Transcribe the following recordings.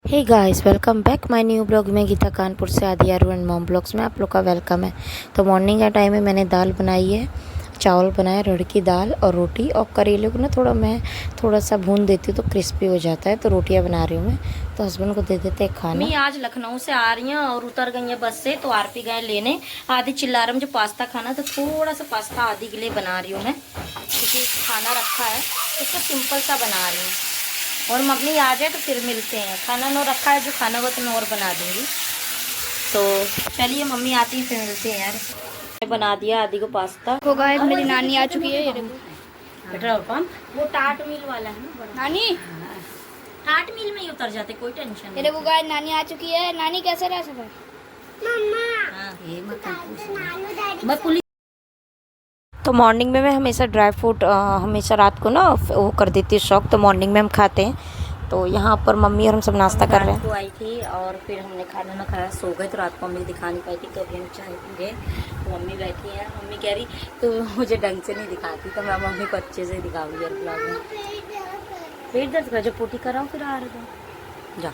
Hey guys, welcome back my new blog में। गीता कानपुर से आदि आरू एंड मॉम ब्लॉग्स में आप लोग का वेलकम है। तो मॉर्निंग का टाइम है, मैंने दाल बनाई है, चावल बनाए, रड़ की दाल और रोटी। और करेले को ना थोड़ा सा भून देती हूँ तो क्रिस्पी हो जाता है। तो रोटियाँ बना रही हूँ मैं, तो हस्बैंड को दे देते हैं खाना। मैं आज लखनऊ से आ रही हैं और उतर गई हैं बस से, तो आरपी गए लेने। आदि चिल्ला रहे मुझे पास्ता खाना, तो थोड़ा सा पास्ता आदि के लिए बना रही हूँ मैं, क्योंकि खाना रखा है उसको सिंपल सा बना रही हूँ। और मम्मी आ जाए तो फिर मिलते हैं। खाना नो रखा है, जो खाना होगा तो मैं और बना दूंगी। तो चलिए मम्मी आती है फिर मिलते हैं यार। मैं बना दिया आदि को पास्ता। हो गाइस, मेरी नानी आ चुकी है। ये देखो, पेट्रोल पंप वो टाट मिल वाला है ना, नानी। टाट मिल में ही उतर जाते, कोई टेंशन ये नहीं। देखो गाइस, नानी आ चुकी है। नानी कैसे रह सफर? हाँ, ये मत पूछ। मैं पुलिस। तो मॉर्निंग में मैं हमेशा ड्राई फ्रूट हमेशा रात को ना वो कर देती हूँ शौक, तो मॉर्निंग में हम खाते हैं। तो यहाँ पर मम्मी और हम सब नाश्ता कर रहे रात को हैं। आई थी और फिर हमने खाना ना खाया, सो गए। तो रात को मम्मी दिखा नहीं पाई थी, तो अभी हम चाय पी गए। तो मम्मी बैठी है, मम्मी कह रही तो मुझे ढंग से नहीं दिखाती, तो मैं मम्मी को अच्छे से दिखाऊंगी यार ब्लॉग में। पेट दर्द कर, जो पोटी कराओ फिर आ रहे थे जा।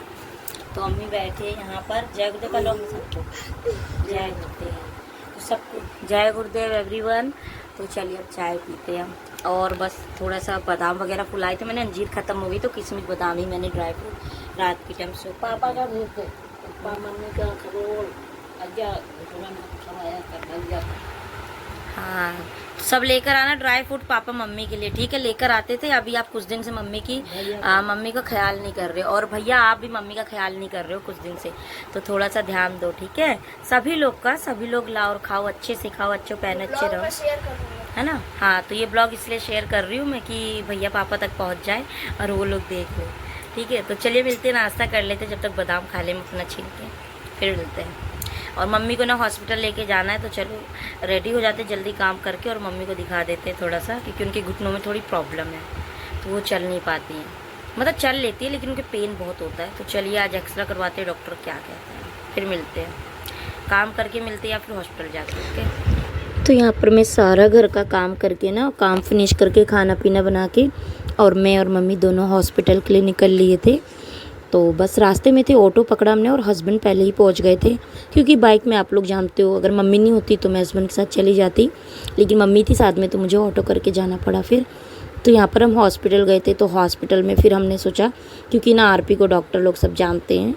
तो मम्मी बैठे यहाँ पर। जय गुरुदेव का लोग सबको जय गुरुदेव, तो सबको जय गुरुदेव एवरीवन। तो चलिए अब चाय पीते हैं हम। और बस थोड़ा सा बादाम वगैरह फुलाए थे मैंने, अंजीर खत्म हो गई तो किशमिश बादाम ही मैंने ड्राई फ्रूट रात के टाइम। सो पापा का भूख, पापा मम्मी का खरोल हाँ, सब लेकर आना ड्राई फ्रूट पापा मम्मी के लिए, ठीक है? लेकर आते थे। अभी आप कुछ दिन से मम्मी का ख्याल नहीं कर रहे हो, और भैया आप भी मम्मी का ख्याल नहीं कर रहे हो कुछ दिन से, तो थोड़ा सा ध्यान दो, ठीक है? सभी लोग लाओ और खाओ, अच्छे से खाओ, अच्छे पहने, अच्छे रहो, है ना? हाँ, तो ये ब्लॉग इसलिए शेयर कर रही हूँ मैं कि भैया पापा तक पहुँच जाए और वो लोग देख लो, ठीक है? तो चलिए मिलते हैं, नाश्ता कर लेते, जब तक बादाम खा लें अपना छीन के, फिर मिलते हैं। और मम्मी को ना हॉस्पिटल लेके जाना है, तो चलो रेडी हो जाते जल्दी काम करके और मम्मी को दिखा देते हैं थोड़ा सा, क्योंकि उनके घुटनों में थोड़ी प्रॉब्लम है, तो वो चल नहीं पाती हैं। मतलब चल लेती है लेकिन उनके पेन बहुत होता है। तो चलिए आज एक्सरा करवाते हैं, डॉक्टर क्या कहते हैं, फिर मिलते हैं। काम करके मिलते हैं या फिर हॉस्पिटल जाके, ओके? तो यहाँ पर मैं सारा घर का काम करके ना, काम फिनिश करके, खाना पीना बना के, और मैं और मम्मी दोनों हॉस्पिटल के लिए निकल लिए थे। तो बस रास्ते में थे, ऑटो पकड़ा हमने और हस्बैंड पहले ही पहुंच गए थे, क्योंकि बाइक में आप लोग जानते हो, अगर मम्मी नहीं होती तो मैं हस्बैंड के साथ चली जाती, लेकिन मम्मी थी साथ में तो मुझे ऑटो करके जाना पड़ा फिर। तो यहाँ पर हम हॉस्पिटल गए थे। तो हॉस्पिटल में फिर हमने सोचा, क्योंकि ना आरपी को डॉक्टर लोग सब जानते हैं,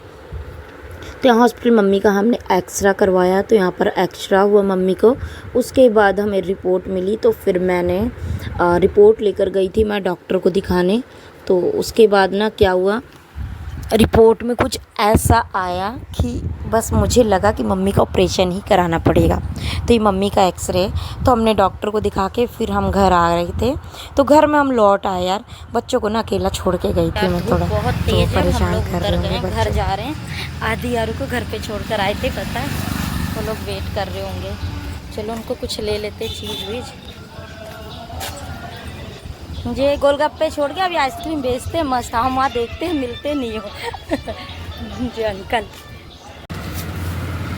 तो यहाँ हॉस्पिटल मम्मी का हमने एक्सरा करवाया। तो यहाँ पर एक्सरा हुआ मम्मी को, उसके बाद हमें रिपोर्ट मिली, तो फिर मैंने रिपोर्ट लेकर गई थी मैं डॉक्टर को दिखाने। तो उसके बाद ना क्या हुआ, रिपोर्ट में कुछ ऐसा आया कि बस मुझे लगा कि मम्मी का ऑपरेशन ही कराना पड़ेगा। तो ये मम्मी का एक्सरे, तो हमने डॉक्टर को दिखा के फिर हम घर आ रहे थे। तो घर में हम लौट आए यार, बच्चों को ना अकेला छोड़ के गई थी मैं, थोड़ा बहुत तो तेज है, हम परेशान लोग कर उतर रहे गए होंगे हैं, घर बच्चे। जा रहे हैं। आदि यारू को घर पे छोड़कर आए थे, पता है? वो लोग वेट कर रहे होंगे। चलो उनको कुछ ले लेते चीज़ वीज। मुझे गोलगप्पे छोड़ के अभी आइसक्रीम बेचते हैं मस्त, हम वहाँ देखते हैं, मिलते नहीं हो। जी अंकल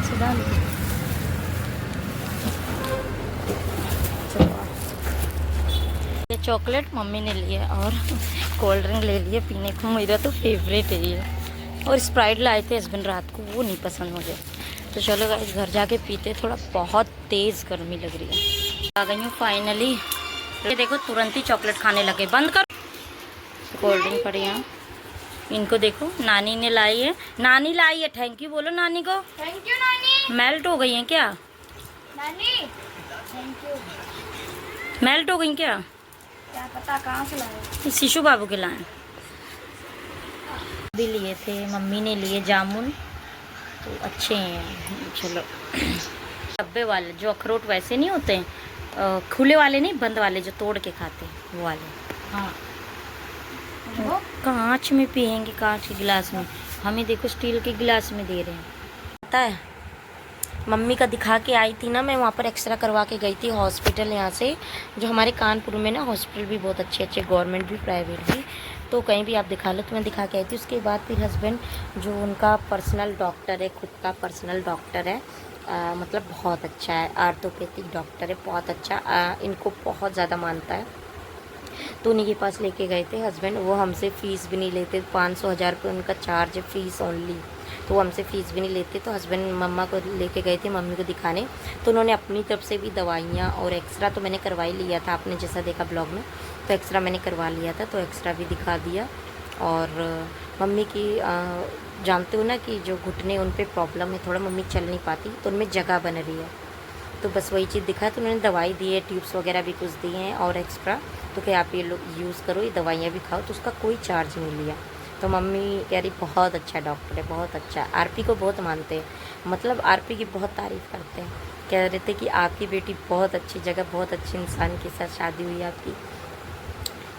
सुधा नहीं। ये चॉकलेट मम्मी ने लिए और कोल्ड ड्रिंक ले लिए पीने को, मेरा तो फेवरेट है ये। और स्प्राइट लाए थे हस्बैंड रात को, वो नहीं पसंद मुझे। तो चलो गाइस घर जाके पीते, थोड़ा बहुत तेज़ गर्मी लग रही है। आ गई हूँ फाइनली। ये देखो तुरंत ही चॉकलेट खाने लगे, बंद कर। कोल्ड ड्रिंक पड़ी यहाँ, इनको देखो नानी ने लाई है, नानी लाई है, थैंक यू बोलो नानी को। थैंक यू नानी। मेल्ट हो गई हैं क्या? नानी थैंक यू। मेल्ट हो गई क्या? क्या पता कहाँ से लाए। शिशु बाबू के लाए भी लिए थे, मम्मी ने लिए जामुन, तो अच्छे हैं। चलो डब्बे वाले जो अखरोट वैसे नहीं होते हैं, खुले वाले नहीं, बंद वाले जो तोड़ के खाते हैं वो वाले। हाँ, कांच में पियेंगे, कांच के गिलास में। हमें देखो स्टील के गिलास में दे रहे हैं। पता है मम्मी का दिखा के आई थी ना मैं, वहाँ पर एक्सरा करवा के गई थी हॉस्पिटल यहाँ से, जो हमारे कानपुर में ना हॉस्पिटल भी बहुत अच्छे अच्छे, गवर्नमेंट भी प्राइवेट भी, तो कहीं भी आप दिखा लो, तो मैं दिखा के आई थी। उसके बाद फिर हस्बैंड जो उनका पर्सनल डॉक्टर है, खुद का पर्सनल डॉक्टर है, मतलब बहुत अच्छा है, आर्थोपैथिक डॉक्टर है, बहुत अच्छा, इनको बहुत ज़्यादा मानता है। तो उन्हीं के पास लेके गए थे हस्बैंड। वो हमसे फ़ीस भी नहीं लेते, 500-1000 रुपये उनका चार्ज है फ़ीस ओनली। तो वो हमसे फ़ीस भी नहीं लेते। तो हस्बैंड मम्मा को लेके गए थे मम्मी को दिखाने। तो उन्होंने अपनी तरफ से भी दवाइयाँ और एक्सरा तो मैंने करवा ही लिया था, आपने जैसा देखा ब्लॉग में। तो एक्सरा मैंने करवा लिया था, तो एक्सरा भी दिखा दिया। और मम्मी की जानते हो ना कि जो घुटने उन पे प्रॉब्लम है थोड़ा, मम्मी चल नहीं पाती, तो उनमें जगह बन रही है। तो बस वही चीज़ दिखा। तो उन्होंने दवाई दी है, ट्यूब्स वगैरह भी कुछ दिए हैं और एक्स्ट्रा। तो क्या आप ये लोग यूज़ करो, ये दवाइयाँ भी खाओ। तो उसका कोई चार्ज नहीं लिया। तो मम्मी कह रही बहुत अच्छा डॉक्टर है, बहुत अच्छा। आरपी को बहुत मानते हैं, मतलब आरपी की बहुत तारीफ़ करते हैं। कह रहे थे कि आपकी बेटी बहुत अच्छी जगह, बहुत अच्छे इंसान के साथ शादी हुई है आपकी,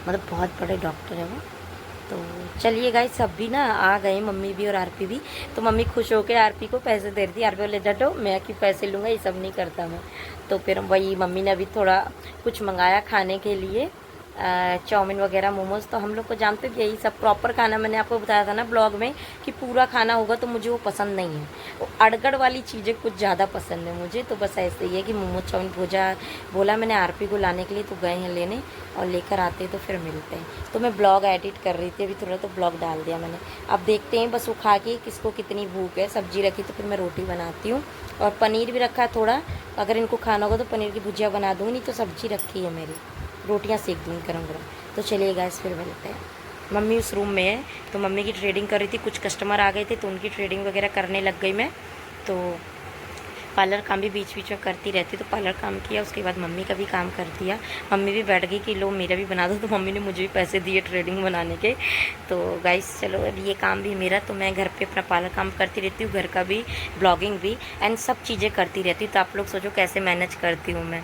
मतलब बहुत बड़े डॉक्टर है वो। तो चलिए गाइस, सब भी ना आ गए, मम्मी भी और आरपी भी। तो मम्मी खुश होकर आरपी को पैसे दे रही थी। आरपी बोले डटो, मैं क्यों पैसे लूँगा, ये सब नहीं करता मैं। तो फिर वही मम्मी ने अभी थोड़ा कुछ मंगाया खाने के लिए, चाउमीन वगैरह, मोमोज़। तो हम लोग को जानते हो कि यही सब प्रॉपर खाना, मैंने आपको बताया था ना ब्लॉग में कि पूरा खाना होगा तो मुझे वो पसंद नहीं है। वो अड़गड़ वाली चीज़ें कुछ ज़्यादा पसंद है मुझे। तो बस ऐसे ही है कि मोमोज चाउमीन बोला मैंने आरपी को लाने के लिए, तो गए हैं लेने और लेकर आते तो फिर मिलते हैं। तो मैं ब्लॉग एडिट कर रही थी अभी थोड़ा, तो ब्लॉग डाल दिया मैंने। अब देखते हैं बस वो खा के किसको कितनी भूख है। सब्जी रखी तो फिर मैं रोटी बनाती हूँ, और पनीर भी रखा है थोड़ा, अगर इनको खाना होगा तो पनीर की भुजिया बना दूँगी, नहीं तो सब्जी रखी है मेरी, रोटियां सेक दूँगी गरम गरम। तो चलिए गैस फिर मिलते हैं। मम्मी उस रूम में है, तो मम्मी की ट्रेडिंग कर रही थी। कुछ कस्टमर आ गए थे तो उनकी ट्रेडिंग वगैरह करने लग गई मैं। तो पार्लर काम भी बीच बीच में करती रहती, तो पार्लर काम किया, उसके बाद मम्मी का भी काम कर दिया। मम्मी भी बैठ गई कि लो मेरा भी बना दो, तो मम्मी ने मुझे भी पैसे दिए ट्रेडिंग बनाने के। तो गाइस चलो, अब ये काम भी मेरा, तो मैं घर पे अपना पार्लर काम करती रहती हूँ, घर का भी, ब्लॉगिंग भी, एंड सब चीज़ें करती रहती हूँ। तो आप लोग सोचो कैसे मैनेज करती हूँ मैं।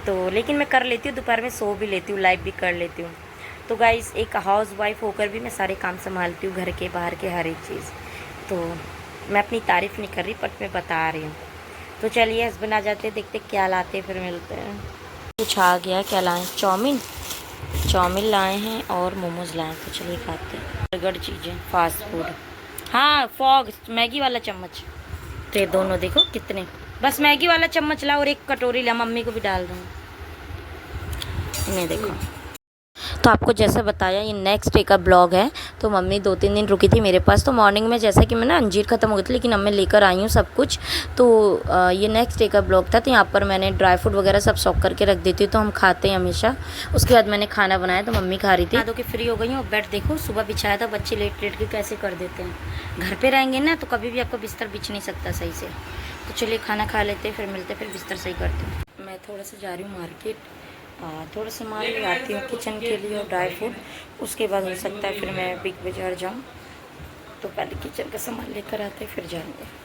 तो लेकिन मैं कर लेती हूँ, दोपहर में सो भी लेती हूँ, लाइव भी कर लेती हूँ। तो गाइस एक हाउस वाइफ होकर भी मैं सारे काम संभालती हूँ, घर के बाहर के हर एक चीज़। तो मैं अपनी तारीफ़ नहीं कर रही, बट मैं बता रही हूँ। तो चलिए हस्बैंड आ जाते, देखते क्या लाते, फिर मिलते हैं। कुछ आ गया, क्या लाएँ, चाउमीन लाए हैं और मोमोज़ लाए हैं। तो चलिए खाते हैं, बर्गर चीज़ें, फास्ट फूड। हाँ, फॉग मैगी वाला चम्मच, तो ये दोनों देखो कितने, बस मैगी वाला चम्मच ला और एक कटोरी ला, मम्मी को भी डाल दूँ। इन्हें देखो। तो आपको जैसे बताया ये नेक्स्ट डे का ब्लॉग है। तो मम्मी 2-3 दिन रुकी थी मेरे पास। तो मॉर्निंग में जैसा कि मैं ना अंजीर ख़त्म हो गई थी, लेकिन अब मैं लेकर आई हूँ सब कुछ। तो ये नेक्स्ट डे का ब्लॉग था। तो यहाँ पर मैंने ड्राई फ्रूट वगैरह सब सॉक करके रख देती हूँ, तो हम खाते हैं हमेशा। उसके बाद मैंने खाना बनाया, तो मम्मी खा रही थी। खा के फ्री हो गई हूँ। बेड देखो सुबह बिछाया था, बच्चे लेट लेट के कैसे कर देते हैं। घर पर रहेंगे ना तो कभी भी आपका बिस्तर बिछ नहीं सकता सही से। तो चलिए खाना खा लेते, फिर मिलते, फिर बिस्तर सही करते हैं। मैं थोड़ा सा जा रही हूँ मार्केट, थोड़ा सामान ले आती हूँ किचन के लिए और ड्राई फ्रूट। उसके बाद हो सकता है फिर मैं बिग बाज़ार जाऊँ। तो पहले किचन का सामान लेकर आते फिर जाएंगे।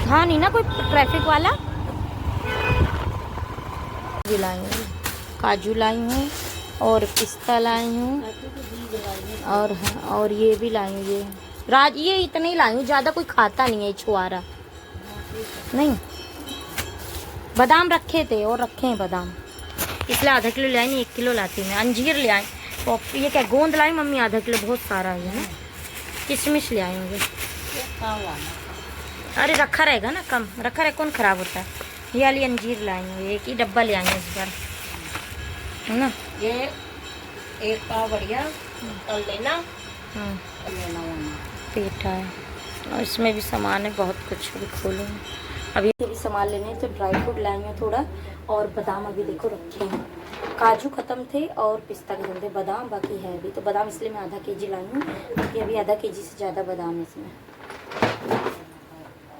हाँ नहीं ना कोई ट्रैफिक वाला। भी लाई हूँ, काजू लाई हूँ और पिस्ता लाई हूँ, और हाँ, और ये भी लाई हूँ, ये इतने ही लाई हूँ, ज़्यादा कोई खाता नहीं है, छुआरा नहीं। बादाम रखे थे और रखे हैं बादाम, इसलिए आधा किलो ले आई, नहीं 1 किलो लाती हूँ मैं। अंजीर ले आई, और ये क्या गोंद लाई मम्मी आधा किलो, बहुत सारा है ना। किशमिश ले आई मुझे, अरे रखा रहेगा ना, कम रखा रहे कौन ख़राब होता है। ये वाली अंजीर लाई हूँ, एक ही डब्बा ले आए इस बार, है ना। ये एक पाव बढ़िया तल लेना, पेठा है और इसमें भी सामान है बहुत कुछ, अभी खोलूँगी। अभी भी सामान लेने हैं, तो ड्राई फ्रूट लाई हूँ थोड़ा, और बादाम अभी देखो रखे हैं। काजू ख़त्म थे और पिस्ता ख़त्म थे, बादाम बाकी है अभी। तो बादाम इसलिए मैं आधा केजी लाई हूँ, क्योंकि अभी आधा केजी से ज़्यादा बादाम है इसमें।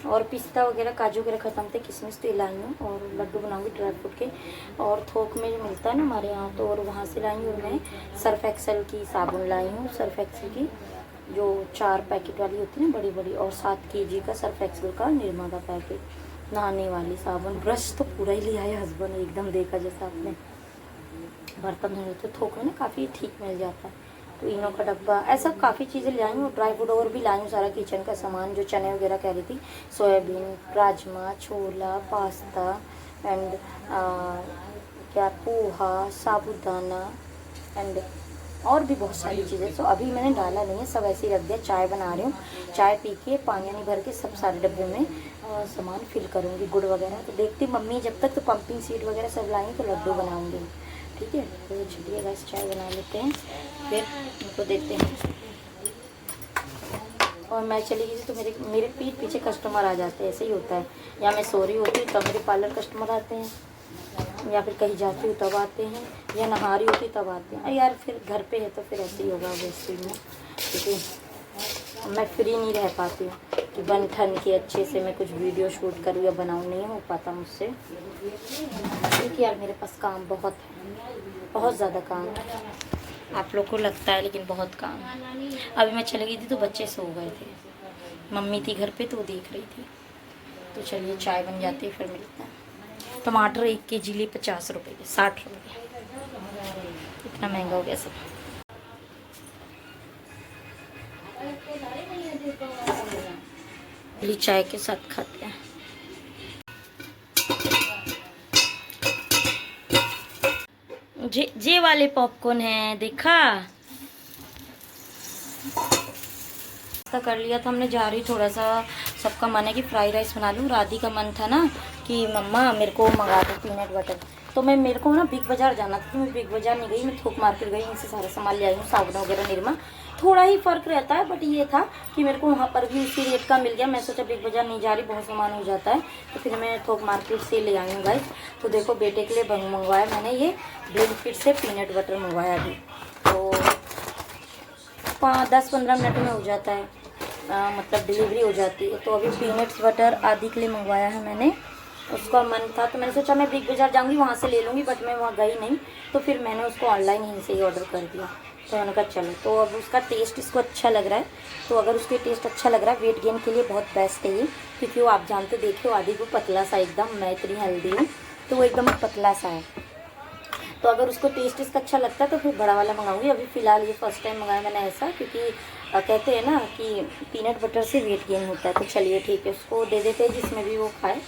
और पिस्ता वगैरह काजू वगैरह ख़त्म थे, किशमिश तो लाई हूँ, और लड्डू बनाऊँगी ड्राई फ्रूट के। और थोक में जो मिलता है ना हमारे यहाँ, तो और वहाँ से लाई हूँ। और मैं सर्फ एक्सेल की साबुन लाई हूँ, सर्फ एक्सेल की जो 4 पैकेट वाली होती है ना बड़ी बड़ी, और 7 केजी का सर्फ एक्सेल का निरमा का पैकेट, नहाने वाली साबुन। ब्रश तो पूरा ही ले आए हस्बैंड, एकदम देखा जैसा आपने। बर्तन धोने तो थोक में ना काफ़ी ठीक मिल जाता है। तो इनो का डब्बा, ऐसा काफ़ी चीज़ें ले आई हूँ। ड्राई फ्रूट और भी लाई हूँ सारा किचन का सामान, जो चने वगैरह कह रही थी, soybean, rajma, chhola, pasta, and क्या पोहा, साबूदाना एंड और भी बहुत सारी चीज़ें। तो अभी मैंने डाला नहीं है, सब ऐसे ही रख दिया। चाय बना रही हूँ, चाय पी के पानी नहीं भर के सब सारे डब्बे में सामान फिल करूँगी, गुड़ वगैरह। तो देखती मम्मी जब तक तो पंपिंग सीड वगैरह सब लाएंगे तो लड्डू बनाऊँगी, ठीक है। तो चलिए गैस चाय बना लेते हैं, फिर उनको देते हैं। और मैं चली गई तो मेरे पीठ पीछे कस्टमर आ जाते हैं, ऐसे ही होता है। या मैं सो रही होती तब मेरे पार्लर कस्टमर आते हैं, या फिर कहीं जाती हूँ तब आते हैं, या नहा रही होती तब आते हैं। यार फिर घर पे है तो फिर ऐसे ही होगा वैसे ही में, क्योंकि मैं फ्री नहीं रह पाती हूँ कि बन ठन के अच्छे से मैं कुछ वीडियो शूट करूँ या बनाऊँ, नहीं हो पाता मुझसे, क्योंकि यार मेरे पास काम बहुत है, बहुत ज़्यादा काम है। आप लोग को लगता है लेकिन बहुत काम है। अभी मैं चली गई थी तो बच्चे सो गए थे, मम्मी थी घर पे तो देख रही थी। तो चलिए चाय बन जाती है, फिर मिलते हैं। टमाटर 1 kg लिए 50 रुपये के, 60 रुपये, इतना महंगा हो गया सब। चाय के साथ खाते हैं। जे वाले पॉपकॉर्न है, देखा कर लिया था हमने। जा रही थोड़ा सा, सबका मन है कि फ्राइड राइस बना लूँ। राधी का मन था ना कि मम्मा मेरे को मंगा दो पीनट बटर। तो मेरे को ना बिग बाज़ार जाना था, तो मैं बिग बाज़ार नहीं गई, मैं थोक मार्केट गई, इनसे सारा सामान ले आई हूँ, साबुन वगैरह, निरमा। थोड़ा ही फ़र्क रहता है, बट ये था कि मेरे को वहाँ पर भी इसी रेट का मिल गया। मैं सोचा बिग बाज़ार नहीं जा रही, बहुत सामान हो जाता है, तो फिर मैं थोक मार्केट से ले आई हूँ गाइस। तो देखो बेटे के लिए मंगवाया मैंने ये ब्लिंकिट से पीनट बटर मंगवाया अभी, तो 10-15 मिनट में हो जाता है, मतलब डिलीवरी हो जाती है। तो अभी पीनट्स बटर आदि के लिए मंगवाया है मैंने। उसका मन था तो मैंने सोचा मैं बिग बाज़ार जाऊंगी वहाँ से ले लूँगी, बट मैं वहाँ गई नहीं, तो फिर मैंने उसको ऑनलाइन यहीं से ही ऑर्डर कर दिया। तो मैंने कहा चलो, तो अब उसका टेस्ट इसको अच्छा लग रहा है। तो अगर उसके टेस्ट अच्छा लग रहा है, वेट गेन के लिए बहुत बेस्ट है ये, क्योंकि वो आप जानते देखे हो आदि को पतला सा एकदम, मैं इतनी हेल्दी हूँ तो वो एकदम पतला सा है। तो अगर उसको टेस्ट इसका अच्छा लगता है तो फिर बड़ा वाला मंगाऊंगी। अभी फ़िलहाल ये फर्स्ट टाइम मंगाया मैंने ऐसा, क्योंकि कहते हैं ना कि पीनट बटर से वेट गेन होता है। तो चलिए ठीक है, उसको दे देते हैं जिसमें भी वो खाए,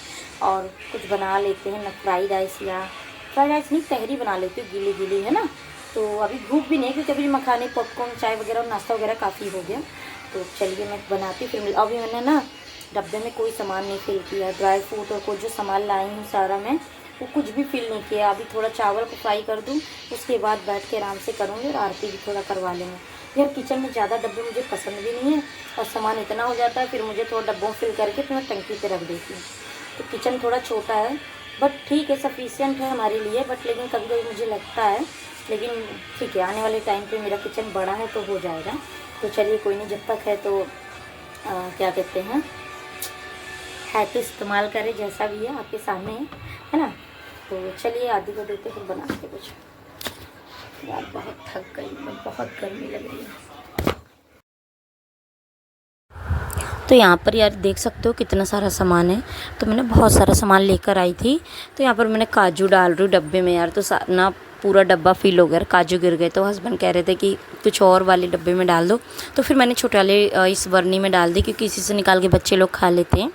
और कुछ बना लेते हैं ना, फ्राइड राइस नहीं, तहरी बना लेती हूँ, गीली गीली है ना। तो अभी भूख भी नहीं, क्योंकि अभी मखाने, पॉपकॉर्न, चाय वगैरह और नाश्ता वगैरह काफ़ी हो गया। तो चलिए मैं बनाती फिर अभी मैंने ना डब्बे में कोई सामान नहीं फिल किया, ड्राई फ्रूट और कुछ जो सामान लाई हूँ सारा मैं, वो कुछ भी फिल नहीं किया। अभी थोड़ा चावल को फ्राई कर दूँ, उसके बाद बैठ के आराम से करूँगी, और आरती भी थोड़ा करवा लेंगे। यार किचन में ज़्यादा डब्बे मुझे पसंद भी नहीं है, और सामान इतना हो जाता है, फिर मुझे थोड़ा डब्बों फिल करके फिर मैं टंकी पे रख देती हूँ। तो किचन थोड़ा छोटा है, बट ठीक है, सफिशिएंट है हमारे लिए। बट लेकिन कभी कभी मुझे लगता है, लेकिन ठीक है, आने वाले टाइम पे मेरा किचन बड़ा है तो हो जाएगा। तो चलिए कोई नहीं, जब तक है तो क्या कहते हैं, है तो इस्तेमाल करें, जैसा भी है आपके सामने है ना। तो चलिए आदि को देते फिर बनाते कुछ। यार बहुत थक गई मैं, बहुत गर्मी लग रही है। तो यहाँ पर यार देख सकते हो कितना सारा सामान है। तो मैंने बहुत सारा सामान लेकर आई थी। तो यहाँ पर मैंने काजू डाल रही हूँ डब्बे में यार, तो ना पूरा डब्बा फिल हो गया, काजू गिर गए। तो हस्बैंड कह रहे थे कि कुछ और वाले डब्बे में डाल दो, तो फिर मैंने छोटे वाले इस बर्नी में डाल दी, क्योंकि इसी से निकाल के बच्चे लोग खा लेते हैं।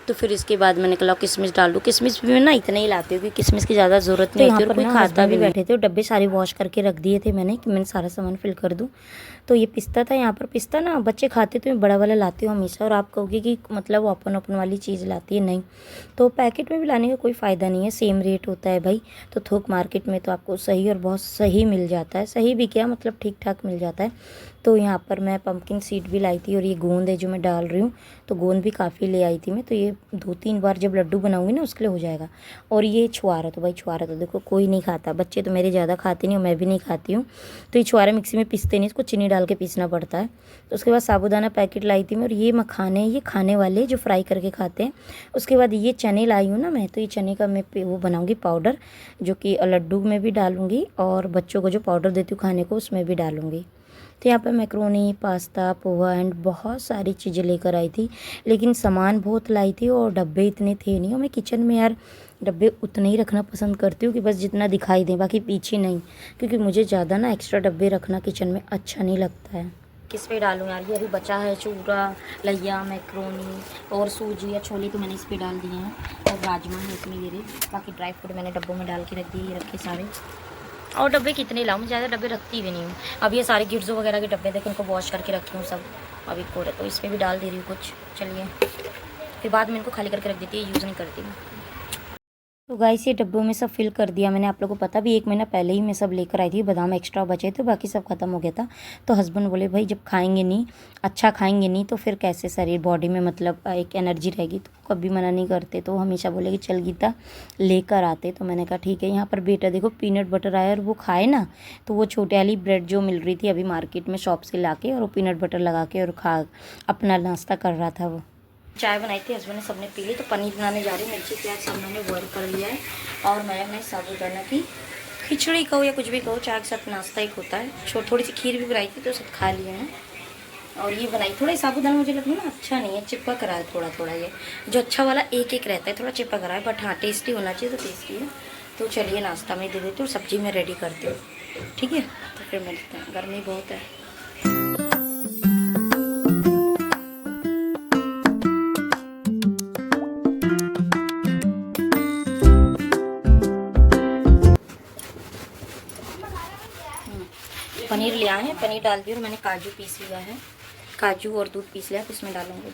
तो फिर इसके बाद मैंने कहा किशमिश डाल दूँ। किशमिश भी मैं ना इतना ही लाती हूँ, क्योंकि किशमिश की ज़्यादा ज़रूरत नहीं होती, और कोई खाता भी बैठे थे। डब्बे सारे वॉश करके रख दिए थे मैंने, कि मैंने सारा सामान फिल कर दूँ। तो ये पिस्ता था, यहाँ पर पिस्ता ना बच्चे खाते तो मैं बड़ा वाला लाती हूँ हमेशा, और आप कहोगे कि मतलब ओपन वाली चीज़ लाती है, नहीं। तो पैकेट में भी लाने का कोई फ़ायदा नहीं है, सेम रेट होता है भाई। तो थोक मार्केट में तो आपको सही और बहुत सही मिल जाता है, सही भी क्या मतलब ठीक ठाक मिल जाता है। तो यहाँ पर मैं पम्पकिन सीड भी लाई थी, और ये गोंद है जो मैं डाल रही हूँ, तो गोंद भी काफ़ी ले आई थी मैं। तो ये 2-3 बार जब लड्डू बनाऊंगी ना उसके लिए हो जाएगा। और ये छुआरा, तो भाई छुआरा तो देखो कोई नहीं खाता, बच्चे तो मेरे ज़्यादा खाते नहीं और मैं भी नहीं खाती हूँ। तो ये छुआरा मिक्सी में पीसते नहीं, इसको चीनी डाल के पीसना पड़ता है। तो उसके बाद साबूदाना पैकेट लाई थी मैं, और ये मखाने, ये खाने वाले जो फ्राई करके खाते हैं। उसके बाद ये चने लाई हूँ ना मैं, तो ये चने का मैं वो बनाऊँगी पाउडर, जो कि लड्डू में भी डालूँगी, और बच्चों को जो पाउडर देती हूँ खाने को उसमें भी डालूँगी। तो यहाँ पर मैक्रोनी, पास्ता, पोहा एंड बहुत सारी चीज़ें लेकर आई थी, लेकिन सामान बहुत लाई थी और डब्बे इतने थे नहीं। और मैं किचन में यार डब्बे उतने ही रखना पसंद करती हूँ कि बस जितना दिखाई दे, बाकी पीछे नहीं, क्योंकि मुझे ज़्यादा ना एक्स्ट्रा डब्बे रखना किचन में अच्छा नहीं लगता है। किस पे डालूँ यार, ये अभी बचा है चूरा, लैया, मैक्रोनी और सूजी या छोले तो मैंने इस पे डाल दिए हैं, और राजमा है इसमें ये रही। बाकी ड्राई फ्रूट मैंने डब्बों में डाल के रख दिए, ये रखे सारे। और डब्बे कितने लाऊँ, ज़्यादा डब्बे रखती भी नहीं हूँ। अब ये सारे गिर्जो वगैरह के डब्बे देखे, उनको वॉश करके रखी हूँ सब अभी कोड़े, तो इस पर भी डाल दे रही हूँ कुछ। चलिए फिर बाद में इनको खाली करके रख देती है, यूज़ नहीं करती मैं। तो गाइस ये डब्बों में सब फिल कर दिया मैंने। आप लोगों को पता भी 1 महीना पहले ही मैं सब लेकर आई थी, बादाम एक्स्ट्रा बचे थे, बाकी सब खत्म हो गया था। तो हस्बैंड बोले भाई जब खाएंगे नहीं, अच्छा खाएंगे नहीं तो फिर कैसे शरीर बॉडी में मतलब एक एनर्जी रहेगी, तो कभी मना नहीं करते। तो हमेशा बोले कि चल गीता लेकर आते। तो मैंने कहा ठीक है। यहाँ पर बेटा देखो पीनट बटर आया और वो खाए ना, तो वो छोटे वाली ब्रेड जो मिल रही थी अभी मार्केट में शॉप से ला के, और वो पीनट बटर लगा के और खा अपना नाश्ता कर रहा था। वो चाय बनाई थी हस्बैंड ने, सबने पी ली। तो पनीर बनाने जा रही, मिर्ची प्याज सब मैंने बॉयल कर लिया है, और मैं अपने साबूदाना की खिचड़ी कहो या कुछ भी कहो, चाय के साथ नाश्ता एक होता है। थोड़ी सी खीर भी बनाई थी तो सब खा लिए हैं। और ये बनाई थोड़ा साबूदाना मुझे लगता है ना अच्छा नहीं है, चिपक रहा है थोड़ा थोड़ा। ये जो अच्छा वाला एक एक रहता है थोड़ा चिपक रहा है, बट हाँ टेस्टी होना चाहिए तो टेस्टी है। तो चलिए नाश्ता में दे देती हूँ, सब्जी में रेडी करती हूँ, ठीक है। तो फिर मिलते हैं, गर्मी बहुत है। पनीर ले आए हैं, पनीर डाल दिया, और मैंने काजू पीस लिया है, काजू और दूध पीस लिया, तो इसमें डालूंगे।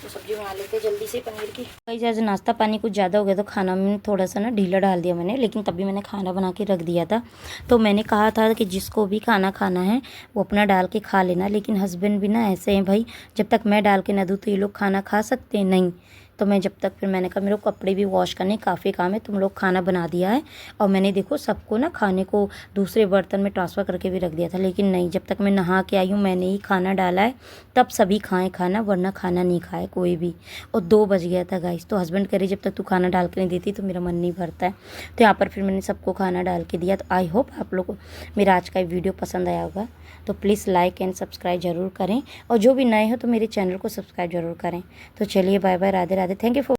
तो सब्जी बना लेते हैं जल्दी से पनीर की। भाई जैसे नाश्ता पानी कुछ ज़्यादा हो गया तो खाना में थोड़ा सा ना ढीला डाल दिया मैंने, लेकिन तभी मैंने खाना बना के रख दिया था। तो मैंने कहा था कि जिसको भी खाना खाना है वो अपना डाल के खा लेना, लेकिन हस्बैंड भी ना ऐसे हैं भाई, जब तक मैं डाल के ना दूँ तो ये लोग खाना खा सकते हैं नहीं। तो मैं जब तक फिर मैंने कहा मेरे को कपड़े भी वॉश करने काफ़ी काम है, तुम लोग खाना बना दिया है। और मैंने देखो सबको ना खाने को दूसरे बर्तन में ट्रांसफ़र करके भी रख दिया था, लेकिन नहीं, जब तक मैं नहा के आई हूँ मैंने ही खाना डाला है, तब सभी खाएँ खाना, वरना खाना नहीं खाए कोई भी। और 2 बज गया था गाइस। तो हस्बैंड कह रहे जब तक तू खाना डाल के नहीं देती तो मेरा मन नहीं भरता है। तो यहाँ पर फिर मैंने सबको खाना डाल के दिया। तो आई होप आप लोग को मेरा आज का वीडियो पसंद आया होगा। तो प्लीज़ लाइक एंड सब्सक्राइब ज़रूर करें, और जो भी नए हो तो मेरे चैनल को सब्सक्राइब ज़रूर करें। तो चलिए bye bye, Radhe Radhe, thank you for